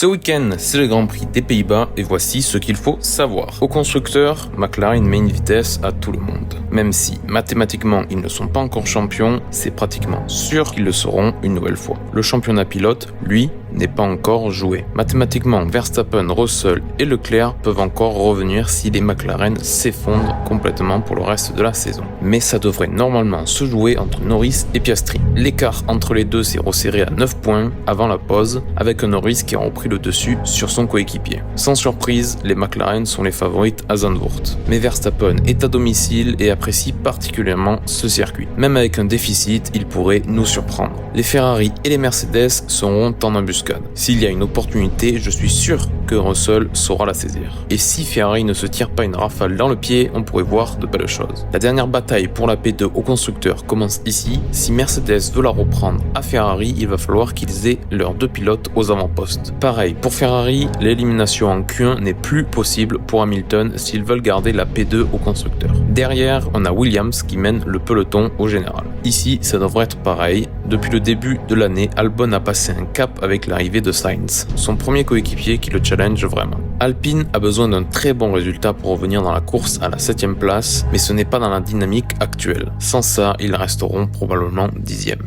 Ce week-end, c'est le Grand Prix des Pays-Bas et voici ce qu'il faut savoir. Au constructeur, McLaren met une vitesse à tout le monde. Même si mathématiquement ils ne sont pas encore champions, c'est pratiquement sûr qu'ils le seront une nouvelle fois. Le championnat pilote, lui, n'est pas encore joué. Mathématiquement, Verstappen, Russell et Leclerc peuvent encore revenir si les McLaren s'effondrent complètement pour le reste de la saison. Mais ça devrait normalement se jouer entre Norris et Piastri. L'écart entre les deux s'est resserré à 9 points avant la pause, avec un Norris qui a repris le dessus sur son coéquipier. Sans surprise, les McLaren sont les favorites à Zandvoort. Mais Verstappen est à domicile et apprécie particulièrement ce circuit. Même avec un déficit, il pourrait nous surprendre. Les Ferrari et les Mercedes seront en embuscade. S'il y a une opportunité, je suis sûr que Russell saura la saisir. Et si Ferrari ne se tire pas une rafale dans le pied, on pourrait voir de belles choses. La dernière bataille pour la P2 au constructeur commence ici. Si Mercedes veut la reprendre à Ferrari, il va falloir qu'ils aient leurs deux pilotes aux avant-postes. Pareil, pour Ferrari, l'élimination en Q1 n'est plus possible pour Hamilton s'ils veulent garder la P2 au constructeur. Derrière, on a Williams qui mène le peloton au général. Ici, ça devrait être pareil. Depuis le début de l'année, Albon a passé un cap avec l'arrivée de Sainz, son premier coéquipier qui le challenge vraiment. Alpine a besoin d'un très bon résultat pour revenir dans la course à la 7ème place, mais ce n'est pas dans la dynamique actuelle. Sans ça, ils resteront probablement 10e.